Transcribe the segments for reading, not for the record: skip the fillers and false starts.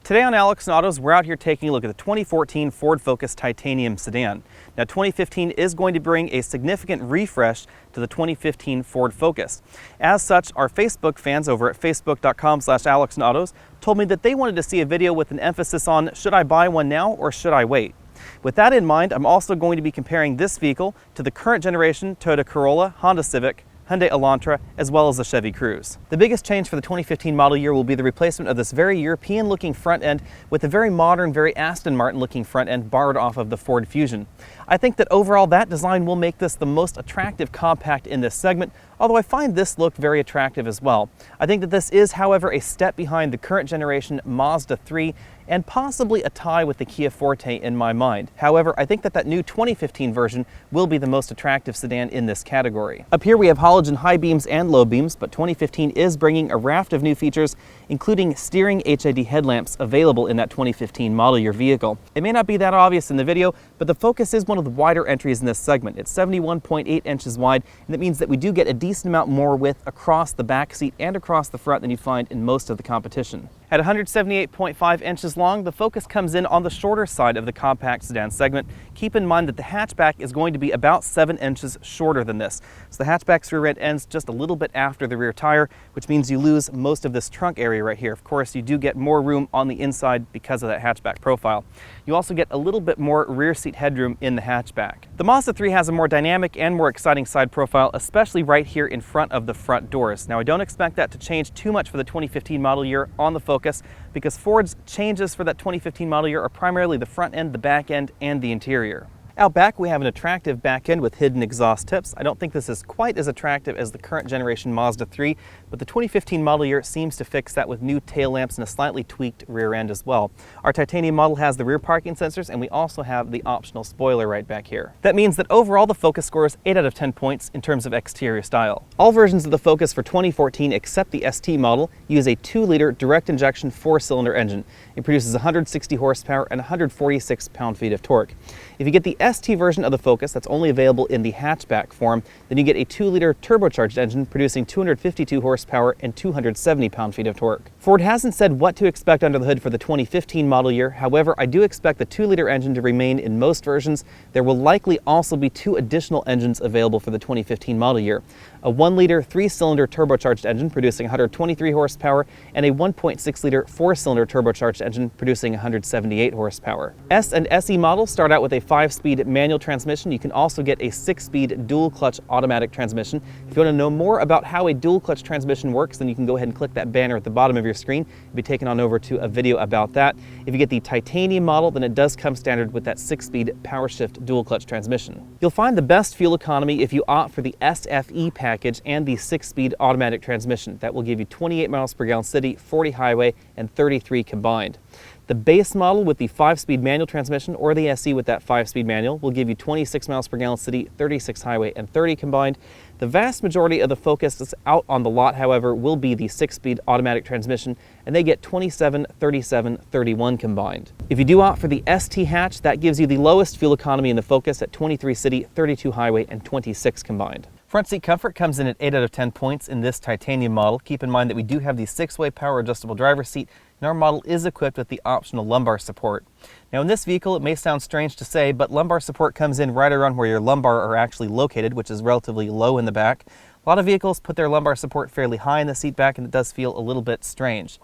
Today on Alex and Autos, we're out here taking a look at the 2014 Ford Focus Titanium Sedan. Now 2015 is going to bring a significant refresh to the 2015 Ford Focus. As such, our Facebook fans over at facebook.com/alexandautos told me that they wanted to see a video with an emphasis on should I buy one now or should I wait? With that in mind, I'm also going to be comparing this vehicle to the current generation Toyota Corolla, Honda Civic, Hyundai Elantra, as well as the Chevy Cruze. The biggest change for the 2015 model year will be the replacement of this very European-looking front end with a very modern, very Aston Martin-looking front end borrowed off of the Ford Fusion. I think that overall that design will make this the most attractive compact in this segment, although I find this look very attractive as well. I think that this is, however, a step behind the current generation Mazda 3 and possibly a tie with the Kia Forte in my mind. However, I think that that new 2015 version will be the most attractive sedan in this category. Up here we have halogen high beams and low beams, but 2015 is bringing a raft of new features, including steering HID headlamps available in that 2015 model year vehicle. It may not be that obvious in the video, but the Focus is one of the wider entries in this segment. It's 71.8 inches wide, and that means that we do get a decent amount more width across the back seat and across the front than you find in most of the competition. At 178.5 inches long, the Focus comes in on the shorter side of the compact sedan segment. Keep in mind that the hatchback is going to be about 7 inches shorter than this. So the hatchback's rear end ends just a little bit after the rear tire, which means you lose most of this trunk area right here. Of course, you do get more room on the inside because of that hatchback profile. You also get a little bit more rear seat headroom in the hatchback. The Mazda 3 has a more dynamic and more exciting side profile, especially right here in front of the front doors. Now, I don't expect that to change too much for the 2015 model year on the Focus, because Ford's changes for that 2015 model year are primarily the front end, the back end, and the interior. Out back, we have an attractive back end with hidden exhaust tips. I don't think this is quite as attractive as the current generation Mazda 3, but the 2015 model year seems to fix that with new tail lamps and a slightly tweaked rear end as well. Our titanium model has the rear parking sensors, and we also have the optional spoiler right back here. That means that overall the Focus scores 8 out of 10 points in terms of exterior style. All versions of the Focus for 2014 except the ST model use a 2-liter direct injection 4-cylinder engine. It produces 160 horsepower and 146 pound-feet of torque. If you get the ST version of the Focus that's only available in the hatchback form, then you get a 2-liter turbocharged engine producing 252 horsepower and 270 pound-feet of torque. Ford hasn't said what to expect under the hood for the 2015 model year. However, I do expect the 2-liter engine to remain in most versions. There will likely also be 2 additional engines available for the 2015 model year. A 1-liter 3-cylinder turbocharged engine producing 123 horsepower and a 1.6-liter 4-cylinder turbocharged engine producing 178 horsepower. S and SE models start out with a 5-speed manual transmission. You can also get a 6-speed dual-clutch automatic transmission. If you want to know more about how a dual-clutch transmission works, then you can go ahead and click that banner at the bottom of your screen. You'll be taken on over to a video about that. If you get the titanium model, then it does come standard with that 6-speed power shift dual-clutch transmission. You'll find the best fuel economy if you opt for the SFE package and the 6-speed automatic transmission. That will give you 28 miles per gallon city, 40 highway, and 33 combined. The base model with the 5-speed manual transmission or the SE with that 5-speed manual will give you 26 miles per gallon city, 36 highway, and 30 combined. The vast majority of the Focus that's out on the lot, however, will be the 6-speed automatic transmission, and they get 27, 37, 31 combined. If you do opt for the ST hatch, that gives you the lowest fuel economy in the Focus at 23 city, 32 highway, and 26 combined. Front seat comfort comes in at 8 out of 10 points in this titanium model. Keep in mind that we do have the 6-way power adjustable driver's seat, and our model is equipped with the optional lumbar support. Now in this vehicle, it may sound strange to say, but lumbar support comes in right around where your lumbar are actually located, which is relatively low in the back. A lot of vehicles put their lumbar support fairly high in the seat back, and it does feel a little bit strange.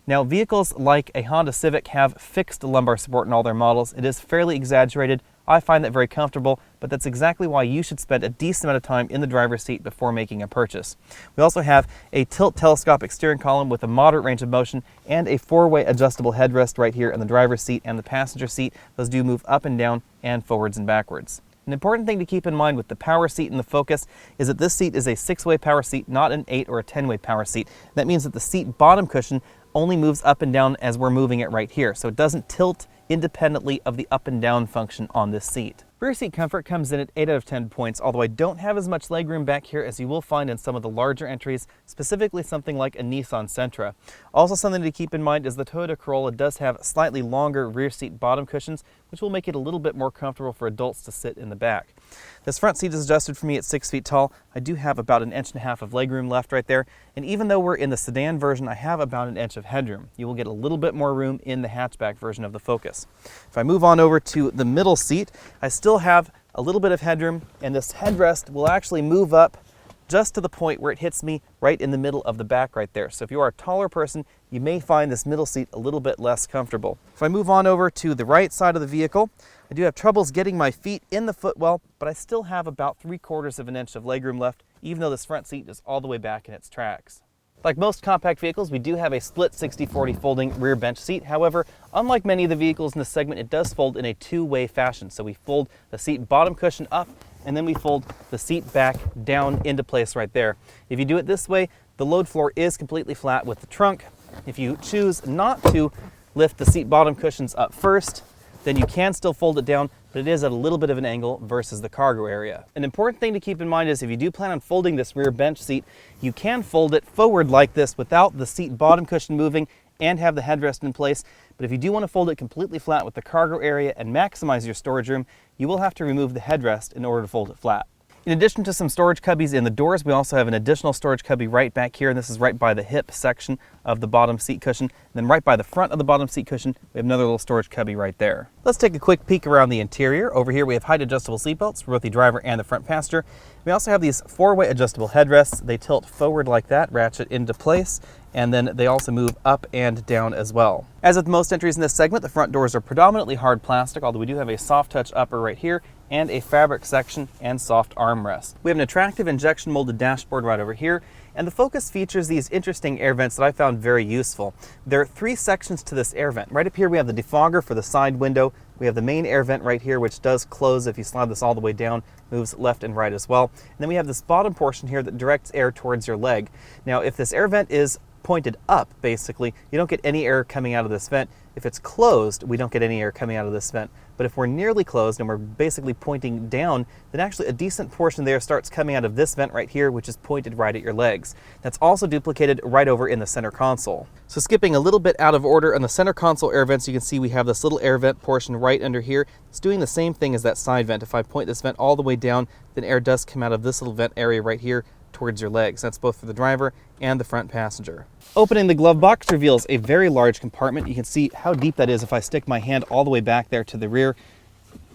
Now vehicles like a Honda Civic have fixed lumbar support in all their models. It is fairly exaggerated. I find that very comfortable, but that's exactly why you should spend a decent amount of time in the driver's seat before making a purchase. We also have a tilt telescopic steering column with a moderate range of motion and a 4-way adjustable headrest right here in the driver's seat and the passenger seat. Those do move up and down and forwards and backwards. An important thing to keep in mind with the power seat in the Focus is that this seat is a 6-way power seat, not an 8 or a 10-way power seat. That means that the seat bottom cushion only moves up and down as we're moving it right here, so it doesn't tilt independently of the up and down function on this seat. Rear seat comfort comes in at 8 out of 10 points, although I don't have as much legroom back here as you will find in some of the larger entries, specifically something like a Nissan Sentra. Also something to keep in mind is the Toyota Corolla does have slightly longer rear seat bottom cushions, which will make it a little bit more comfortable for adults to sit in the back. This front seat is adjusted for me at 6 feet tall. I do have about 1.5 inches of legroom left right there. And even though we're in the sedan version, I have about 1 inch of headroom. You will get a little bit more room in the hatchback version of the Focus. If I move on over to the middle seat, I still have a little bit of headroom, and this headrest will actually move up just to the point where it hits me right in the middle of the back right there. So if you are a taller person, you may find this middle seat a little bit less comfortable. If I move on over to the right side of the vehicle, I do have troubles getting my feet in the footwell, but I still have about 3/4 of an inch of legroom left, even though this front seat is all the way back in its tracks. Like most compact vehicles, we do have a split 60/40 folding rear bench seat. However, unlike many of the vehicles in this segment, it does fold in a two-way fashion. So we fold the seat bottom cushion up, and then we fold the seat back down into place right there. If you do it this way, the load floor is completely flat with the trunk. If you choose not to lift the seat bottom cushions up first, then you can still fold it down, but it is at a little bit of an angle versus the cargo area. An important thing to keep in mind is if you do plan on folding this rear bench seat, you can fold it forward like this without the seat bottom cushion moving and have the headrest in place. But if you do want to fold it completely flat with the cargo area and maximize your storage room, you will have to remove the headrest in order to fold it flat. In addition to some storage cubbies in the doors, we also have an additional storage cubby right back here, and this is right by the hip section of the bottom seat cushion. And then right by the front of the bottom seat cushion, we have another little storage cubby right there. Let's take a quick peek around the interior. Over here we have height adjustable seatbelts for both the driver and the front passenger. We also have these 4-way adjustable headrests. They tilt forward like that, ratchet into place, and then they also move up and down as well. As with most entries in this segment, the front doors are predominantly hard plastic, although we do have a soft touch upper right here and a fabric section and soft armrest. We have an attractive injection molded dashboard right over here, and the Focus features these interesting air vents that I found very useful. There are 3 sections to this air vent. Right up here we have the defogger for the side window. We have the main air vent right here, which does close if you slide this all the way down, moves left and right as well. And then we have this bottom portion here that directs air towards your leg. Now, if this air vent is pointed up, basically, you don't get any air coming out of this vent. If it's closed, we don't get any air coming out of this vent. But if we're nearly closed and we're basically pointing down, then actually a decent portion of the air starts coming out of this vent right here, which is pointed right at your legs. That's also duplicated right over in the center console. So skipping a little bit out of order on the center console air vents, you can see we have this little air vent portion right under here. It's doing the same thing as that side vent. If I point this vent all the way down, then air does come out of this little vent area right here towards your legs. That's both for the driver and the front passenger. Opening the glove box reveals a very large compartment. You can see how deep that is if I stick my hand all the way back there to the rear.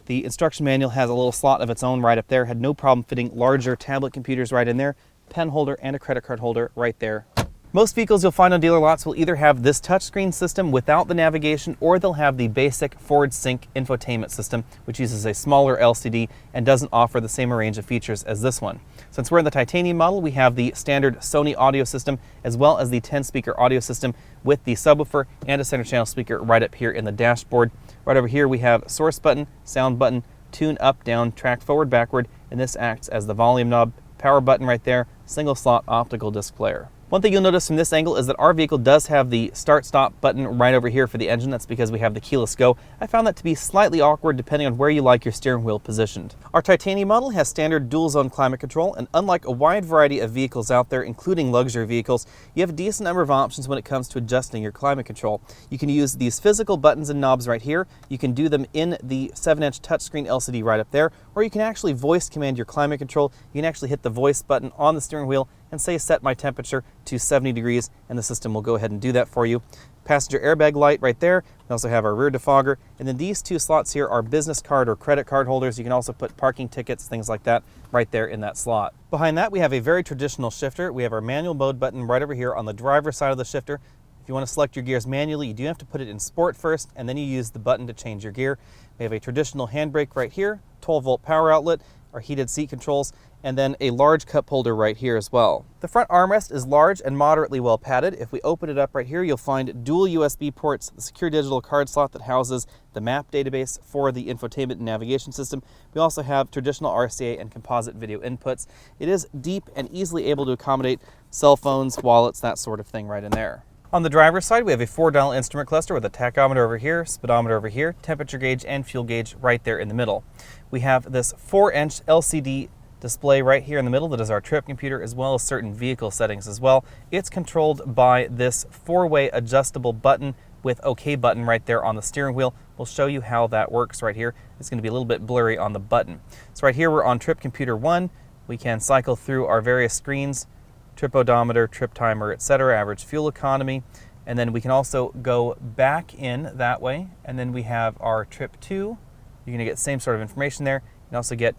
The instruction manual has a little slot of its own right up there. Had no problem fitting larger tablet computers right in there. Pen holder and a credit card holder right there. Most vehicles you'll find on dealer lots will either have this touchscreen system without the navigation, or they'll have the basic forward sync infotainment system, which uses a smaller LCD and doesn't offer the same range of features as this one. Since we're in the titanium model, we have the standard Sony audio system as well as the 10-speaker audio system with the subwoofer and a center channel speaker right up here in the dashboard. Right over here we have source button, sound button, tune up, down, track forward, backward, and this acts as the volume knob, power button right there, single slot optical disc player. One thing you'll notice from this angle is that our vehicle does have the start-stop button right over here for the engine. That's because we have the keyless go. I found that to be slightly awkward depending on where you like your steering wheel positioned. Our titanium model has standard dual-zone climate control, and unlike a wide variety of vehicles out there, including luxury vehicles, you have a decent number of options when it comes to adjusting your climate control. You can use these physical buttons and knobs right here. You can do them in the 7-inch touchscreen LCD right up there, or you can actually voice command your climate control. You can actually hit the voice button on the steering wheel and say set my temperature to 70 degrees, and the system will go ahead and do that for you. Passenger airbag light right there. We also have our rear defogger, and then these 2 slots here are business card or credit card holders. You can also put parking tickets, things like that, right there in that slot. Behind that we have a very traditional shifter. We have our manual mode button right over here on the driver's side of the shifter. If you want to select your gears manually, you do have to put it in sport first, and then you use the button to change your gear. We have a traditional handbrake right here, 12-volt power outlet, our heated seat controls, and then a large cup holder right here as well. The front armrest is large and moderately well padded. If we open it up right here, you'll find dual USB ports, the secure digital card slot that houses the map database for the infotainment and navigation system. We also have traditional RCA and composite video inputs. It is deep and easily able to accommodate cell phones, wallets, that sort of thing right in there. On the driver's side, we have a 4-dial instrument cluster with a tachometer over here, speedometer over here, temperature gauge, and fuel gauge right there in the middle. We have this 4-inch LCD display right here in the middle that is our trip computer, as well as certain vehicle settings as well. It's controlled by this 4-way adjustable button with OK button right there on the steering wheel. We'll show you how that works right here. It's going to be a little bit blurry on the button. So right here we're on trip computer 1. We can cycle through our various screens, trip odometer, trip timer, etc., average fuel economy, and then we can also go back in that way, and then we have our trip 2. You're going to get the same sort of information there. You can also get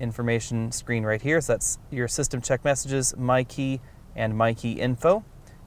information screen right here, so that's your system check messages, my key, and my key info.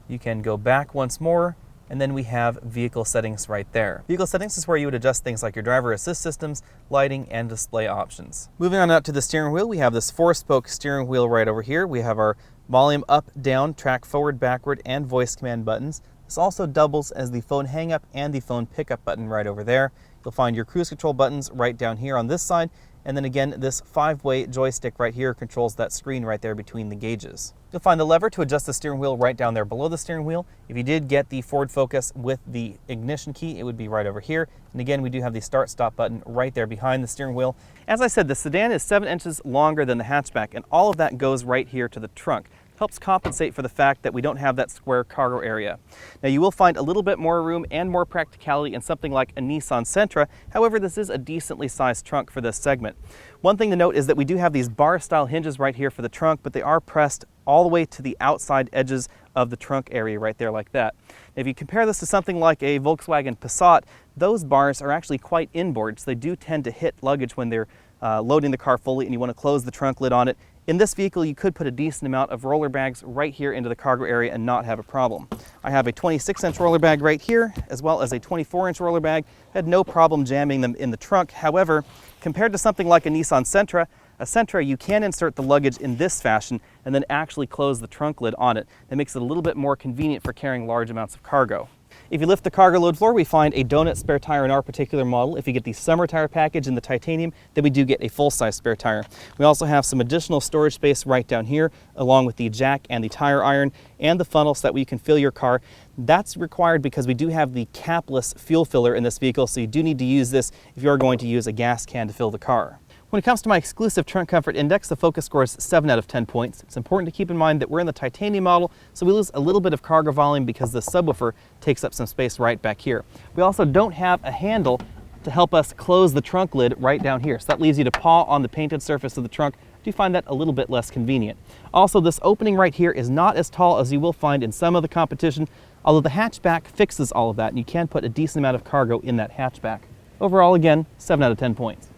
You can go back once more, and then we have vehicle settings right there. Vehicle settings is where you would adjust things like your driver assist systems, lighting, and display options. Moving on out to the steering wheel, we have this 4-spoke steering wheel right over here. We have our volume up, down, track forward, backward, and voice command buttons. This also doubles as the phone hang up and the phone pickup button right over there. You'll find your cruise control buttons right down here on this side, and then again, this 5-way joystick right here controls that screen right there between the gauges. You'll find the lever to adjust the steering wheel right down there below the steering wheel. If you did get the Ford Focus with the ignition key, it would be right over here. And again, we do have the start-stop button right there behind the steering wheel. As I said, the sedan is 7 inches longer than the hatchback, and all of that goes right here to the trunk. Helps compensate for the fact that we don't have that square cargo area. Now you will find a little bit more room and more practicality in something like a Nissan Sentra. However, this is a decently sized trunk for this segment. One thing to note is that we do have these bar style hinges right here for the trunk, but they are pressed all the way to the outside edges of the trunk area right there like that. If you compare this to something like a Volkswagen Passat, those bars are actually quite inboard, so they do tend to hit luggage when they're loading the car fully and you want to close the trunk lid on it. In this vehicle, you could put a decent amount of roller bags right here into the cargo area and not have a problem. I have a 26-inch roller bag right here, as well as a 24-inch roller bag. I had no problem jamming them in the trunk. However, compared to something like a Nissan Sentra, you can insert the luggage in this fashion and then actually close the trunk lid on it. That makes it a little bit more convenient for carrying large amounts of cargo. If you lift the cargo load floor, we find a donut spare tire in our particular model. If you get the summer tire package in the titanium, then we do get a full-size spare tire. We also have some additional storage space right down here, along with the jack and the tire iron and the funnel so that you can fill your car. That's required because we do have the capless fuel filler in this vehicle, so you do need to use this if you're going to use a gas can to fill the car. When it comes to my exclusive trunk comfort index, the Focus scores 7 out of 10 points. It's important to keep in mind that we're in the titanium model, so we lose a little bit of cargo volume because the subwoofer takes up some space right back here. We also don't have a handle to help us close the trunk lid right down here, so that leaves you to paw on the painted surface of the trunk. I do find that a little bit less convenient. Also, this opening right here is not as tall as you will find in some of the competition, although the hatchback fixes all of that, and you can put a decent amount of cargo in that hatchback. Overall, again, 7 out of 10 points.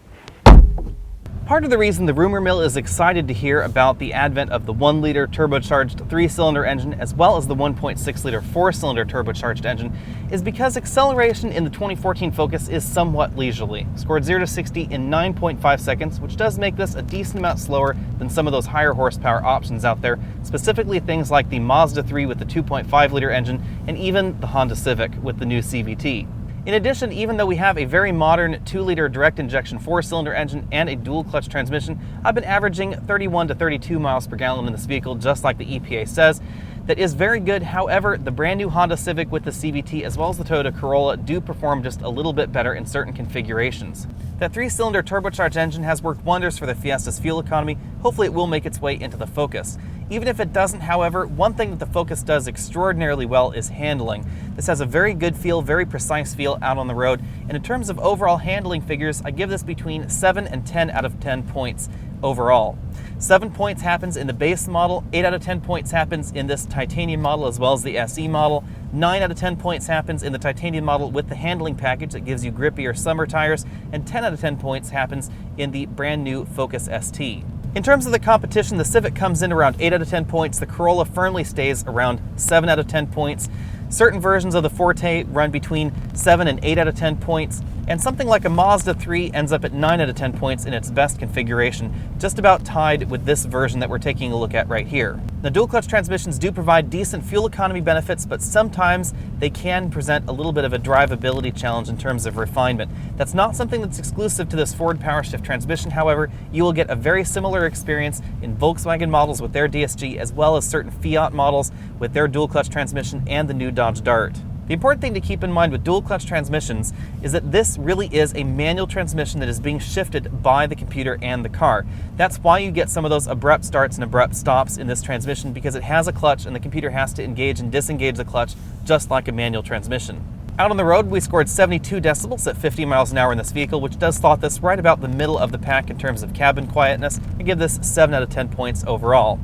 Part of the reason the rumor mill is excited to hear about the advent of the 1-liter turbocharged 3-cylinder engine as well as the 1.6-liter 4-cylinder turbocharged engine is because acceleration in the 2014 Focus is somewhat leisurely. Scored 0 to 60 in 9.5 seconds, which does make this a decent amount slower than some of those higher horsepower options out there, specifically things like the Mazda 3 with the 2.5-liter engine and even the Honda Civic with the new CVT. In addition, even though we have a very modern 2-liter direct injection 4-cylinder engine and a dual clutch transmission, I've been averaging 31 to 32 miles per gallon in this vehicle, just like the EPA says. That is very good. However, the brand new Honda Civic with the CVT as well as the Toyota Corolla do perform just a little bit better in certain configurations. That 3-cylinder turbocharged engine has worked wonders for the Fiesta's fuel economy. Hopefully it will make its way into the Focus. Even if it doesn't, however, one thing that the Focus does extraordinarily well is handling. This has a very good feel, very precise feel out on the road, and in terms of overall handling figures, I give this between 7 and 10 out of 10 points overall. 7 points happens in the base model, 8 out of 10 points happens in this titanium model as well as the SE model, 9 out of 10 points happens in the titanium model with the handling package that gives you grippier summer tires, and 10 out of 10 points happens in the brand new Focus ST. In terms of the competition, the Civic comes in around 8 out of 10 points, the Corolla firmly stays around 7 out of 10 points, certain versions of the Forte run between 7 and 8 out of 10 points, and something like a Mazda 3 ends up at 9 out of 10 points in its best configuration, just about tied with this version that we're taking a look at right here. The dual clutch transmissions do provide decent fuel economy benefits, but sometimes they can present a little bit of a drivability challenge in terms of refinement. That's not something that's exclusive to this Ford PowerShift transmission. However, you will get a very similar experience in Volkswagen models with their DSG as well as certain Fiat models with their dual clutch transmission and the new Dodge Dart. The important thing to keep in mind with dual clutch transmissions is that this really is a manual transmission that is being shifted by the computer and the car. That's why you get some of those abrupt starts and abrupt stops in this transmission, because it has a clutch and the computer has to engage and disengage the clutch just like a manual transmission. Out on the road, we scored 72 decibels at 50 miles an hour in this vehicle, which does slot this right about the middle of the pack in terms of cabin quietness, and give this 7 out of 10 points overall.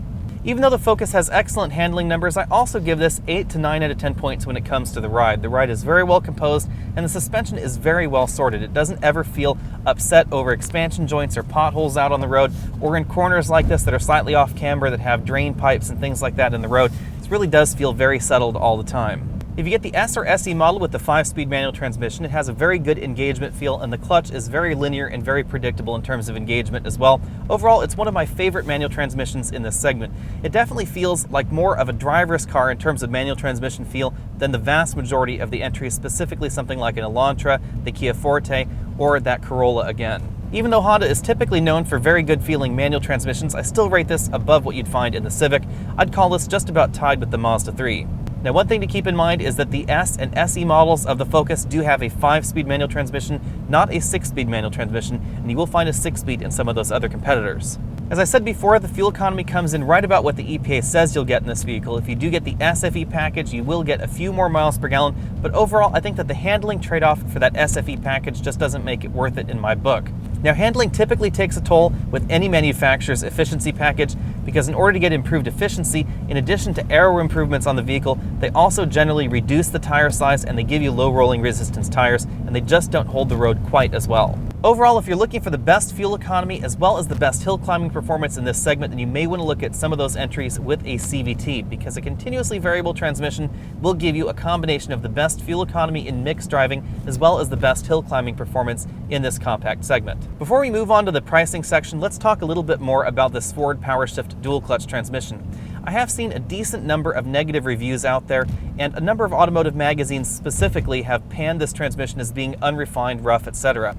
Even though the Focus has excellent handling numbers, I also give this 8 to 9 out of 10 points when it comes to the ride. The ride is very well composed, and the suspension is very well sorted. It doesn't ever feel upset over expansion joints or potholes out on the road, or in corners like this that are slightly off camber that have drain pipes and things like that in the road. This really does feel very settled all the time. If you get the S or SE model with the 5-speed manual transmission, it has a very good engagement feel, and the clutch is very linear and very predictable in terms of engagement as well. Overall, it's one of my favorite manual transmissions in this segment. It definitely feels like more of a driver's car in terms of manual transmission feel than the vast majority of the entries, specifically something like an Elantra, the Kia Forte, or that Corolla again. Even though Honda is typically known for very good feeling manual transmissions, I still rate this above what you'd find in the Civic. I'd call this just about tied with the Mazda 3. Now, one thing to keep in mind is that the S and SE models of the Focus do have a 5-speed manual transmission, not a 6-speed manual transmission, and you will find a 6-speed in some of those other competitors. As I said before, the fuel economy comes in right about what the EPA says you'll get in this vehicle. If you do get the SFE package, you will get a few more miles per gallon, but overall, I think that the handling trade-off for that SFE package just doesn't make it worth it in my book. Now, handling typically takes a toll with any manufacturer's efficiency package because in order to get improved efficiency, in addition to aero improvements on the vehicle, they also generally reduce the tire size and they give you low rolling resistance tires, and they just don't hold the road quite as well. Overall, if you're looking for the best fuel economy as well as the best hill climbing performance in this segment, then you may want to look at some of those entries with a CVT, because a continuously variable transmission will give you a combination of the best fuel economy in mixed driving as well as the best hill climbing performance in this compact segment. Before we move on to the pricing section, let's talk a little bit more about this Ford PowerShift dual clutch transmission. I have seen a decent number of negative reviews out there, and a number of automotive magazines specifically have panned this transmission as being unrefined, rough, etc.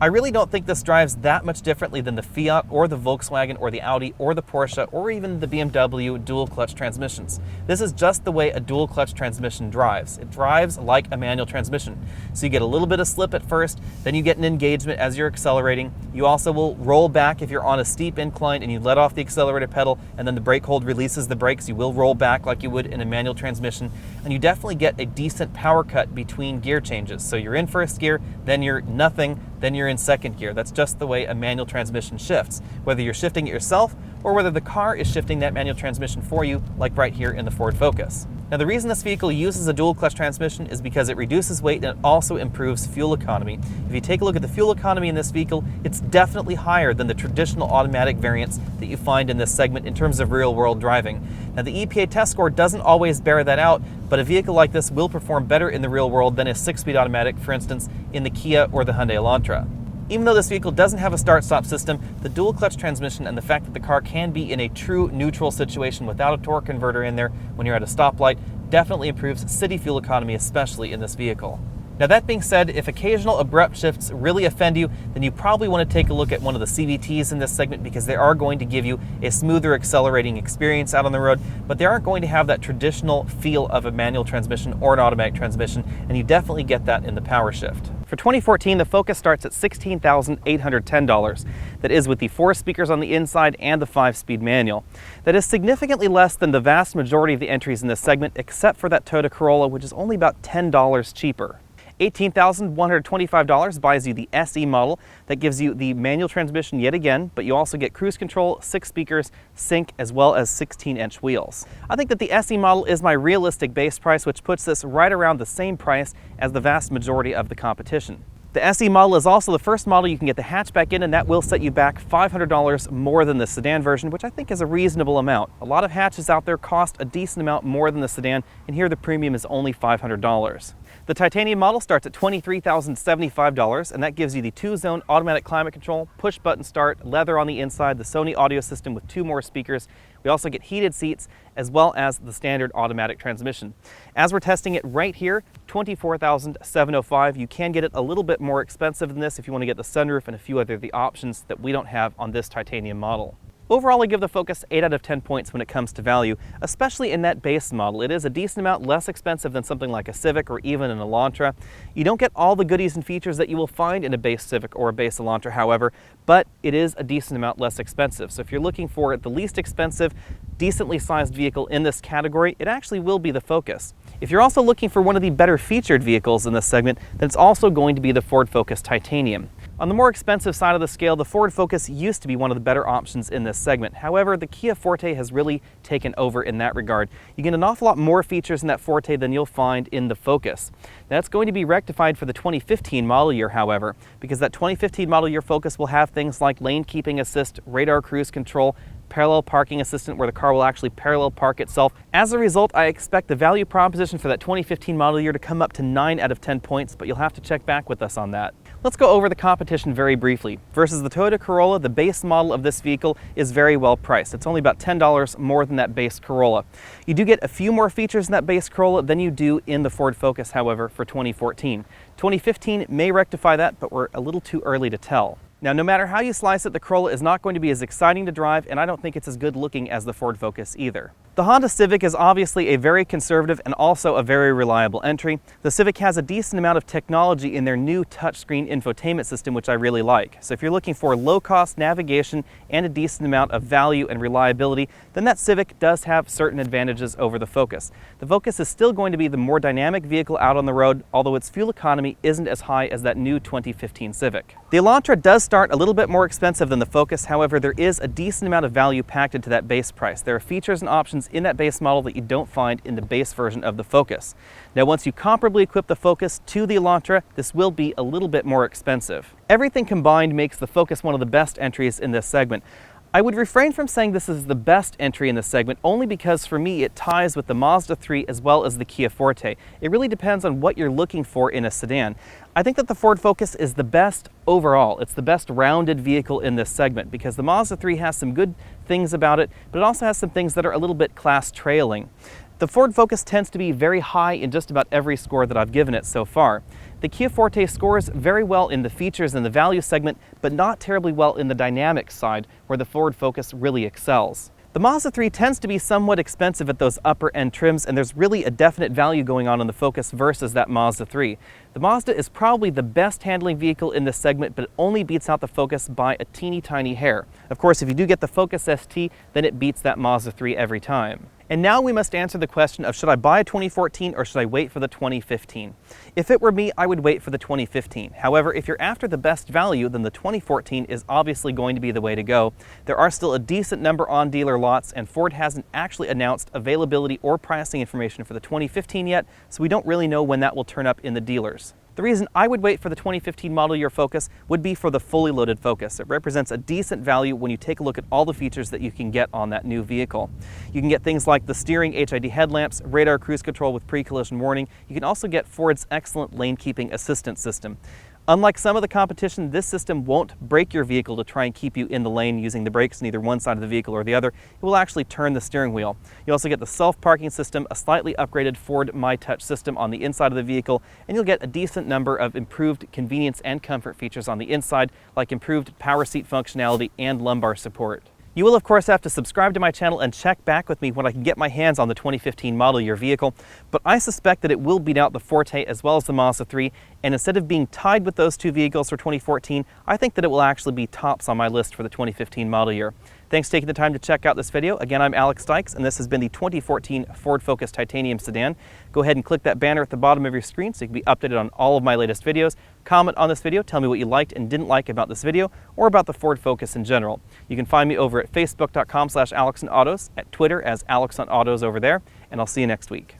I really don't think this drives that much differently than the Fiat or the Volkswagen or the Audi or the Porsche or even the BMW dual clutch transmissions. This is just the way a dual clutch transmission drives. It drives like a manual transmission. So you get a little bit of slip at first, then you get an engagement as you're accelerating. You also will roll back if you're on a steep incline and you let off the accelerator pedal and then the brake hold releases the brakes. You will roll back like you would in a manual transmission, and you definitely get a decent power cut between gear changes. So you're in first gear, then you're nothing, then you're in second gear. That's just the way a manual transmission shifts, whether you're shifting it yourself or whether the car is shifting that manual transmission for you, like right here in the Ford Focus. Now, the reason this vehicle uses a dual clutch transmission is because it reduces weight and it also improves fuel economy. If you take a look at the fuel economy in this vehicle, it's definitely higher than the traditional automatic variants that you find in this segment in terms of real-world driving. Now, the EPA test score doesn't always bear that out, but a vehicle like this will perform better in the real world than a 6-speed automatic, for instance, in the Kia or the Hyundai Elantra. Even though this vehicle doesn't have a start-stop system, the dual clutch transmission and the fact that the car can be in a true neutral situation without a torque converter in there when you're at a stoplight definitely improves city fuel economy, especially in this vehicle. Now, that being said, if occasional abrupt shifts really offend you, then you probably want to take a look at one of the CVTs in this segment, because they are going to give you a smoother accelerating experience out on the road, but they aren't going to have that traditional feel of a manual transmission or an automatic transmission, and you definitely get that in the PowerShift. For 2014, the Focus starts at $16,810. That is with the 4 speakers on the inside and the 5-speed manual. That is significantly less than the vast majority of the entries in this segment, except for that Toyota Corolla, which is only about $10 cheaper. $18,125 buys you the SE model. That gives you the manual transmission yet again, but you also get cruise control, 6 speakers, sync, as well as 16-inch wheels. I think that the SE model is my realistic base price, which puts this right around the same price as the vast majority of the competition. The SE model is also the first model you can get the hatchback in, and that will set you back $500 more than the sedan version, which I think is a reasonable amount. A lot of hatches out there cost a decent amount more than the sedan, and here the premium is only $500. The titanium model starts at $23,075, and that gives you the 2-zone automatic climate control, push-button start, leather on the inside, the Sony audio system with 2 more speakers. We also get heated seats, as well as the standard automatic transmission. As we're testing it right here, $24,705. You can get it a little bit more expensive than this if you want to get the sunroof and a few other of the options that we don't have on this titanium model. Overall, I give the Focus 8 out of 10 points when it comes to value, especially in that base model. It is a decent amount less expensive than something like a Civic or even an Elantra. You don't get all the goodies and features that you will find in a base Civic or a base Elantra, however, but it is a decent amount less expensive. So if you're looking for the least expensive, decently sized vehicle in this category, it actually will be the Focus. If you're also looking for one of the better featured vehicles in this segment, then it's also going to be the Ford Focus Titanium. On the more expensive side of the scale, the Ford Focus used to be one of the better options in this segment. However, the Kia Forte has really taken over in that regard. You get an awful lot more features in that Forte than you'll find in the Focus. That's going to be rectified for the 2015 model year, however, because that 2015 model year Focus will have things like lane keeping assist, radar cruise control, parallel parking assistant where the car will actually parallel park itself. As a result, I expect the value proposition for that 2015 model year to come up to 9 out of 10 points, but you'll have to check back with us on that. Let's go over the competition very briefly. Versus the Toyota Corolla, the base model of this vehicle is very well priced. It's only about $10 more than that base Corolla. You do get a few more features in that base Corolla than you do in the Ford Focus, however, for 2014. 2015 may rectify that, but we're a little too early to tell. Now, no matter how you slice it, the Corolla is not going to be as exciting to drive, and I don't think it's as good looking as the Ford Focus either. The Honda Civic is obviously a very conservative and also a very reliable entry. The Civic has a decent amount of technology in their new touchscreen infotainment system, which I really like. So if you're looking for low-cost navigation and a decent amount of value and reliability, then that Civic does have certain advantages over the Focus. The Focus is still going to be the more dynamic vehicle out on the road, although its fuel economy isn't as high as that new 2015 Civic. The Elantra does start a little bit more expensive than the Focus, however, there is a decent amount of value packed into that base price. There are features and options in that base model that you don't find in the base version of the Focus. Now, once you comparably equip the Focus to the Elantra, this will be a little bit more expensive. Everything combined makes the Focus one of the best entries in this segment. I would refrain from saying this is the best entry in this segment only because for me it ties with the Mazda 3 as well as the Kia Forte. It really depends on what you're looking for in a sedan. I think that the Ford Focus is the best overall. It's the best rounded vehicle in this segment because the Mazda 3 has some good things about it, but it also has some things that are a little bit class trailing. The Ford Focus tends to be very high in just about every score that I've given it so far. The Kia Forte scores very well in the features and the value segment, but not terribly well in the dynamics side, where the Ford Focus really excels. The Mazda 3 tends to be somewhat expensive at those upper end trims, and there's really a definite value going on in the Focus versus that Mazda 3. The Mazda is probably the best handling vehicle in this segment, but it only beats out the Focus by a teeny tiny hair. Of course, if you do get the Focus ST, then it beats that Mazda 3 every time. And now we must answer the question of should I buy a 2014 or should I wait for the 2015? If it were me, I would wait for the 2015. However, if you're after the best value, then the 2014 is obviously going to be the way to go. There are still a decent number on dealer lots, and Ford hasn't actually announced availability or pricing information for the 2015 yet, so we don't really know when that will turn up in the dealers. The reason I would wait for the 2015 model year Focus would be for the fully loaded Focus. It represents a decent value when you take a look at all the features that you can get on that new vehicle. You can get things like the steering HID headlamps, radar cruise control with pre-collision warning. You can also get Ford's excellent lane keeping assistance system. Unlike some of the competition, this system won't brake your vehicle to try and keep you in the lane using the brakes on either one side of the vehicle or the other. It will actually turn the steering wheel. You also get the self-parking system, a slightly upgraded Ford MyTouch system on the inside of the vehicle, and you'll get a decent number of improved convenience and comfort features on the inside, like improved power seat functionality and lumbar support. You will of course have to subscribe to my channel and check back with me when I can get my hands on the 2015 model year vehicle, but I suspect that it will beat out the Forte as well as the Mazda 3, and instead of being tied with those two vehicles for 2014, I think that it will actually be tops on my list for the 2015 model year. Thanks for taking the time to check out this video. Again, I'm Alex Dykes, and this has been the 2014 Ford Focus Titanium Sedan. Go ahead and click that banner at the bottom of your screen so you can be updated on all of my latest videos. Comment on this video, tell me what you liked and didn't like about this video, or about the Ford Focus in general. You can find me over at facebook.com/AlexOnAutos, at Twitter as Alex on Autos over there, and I'll see you next week.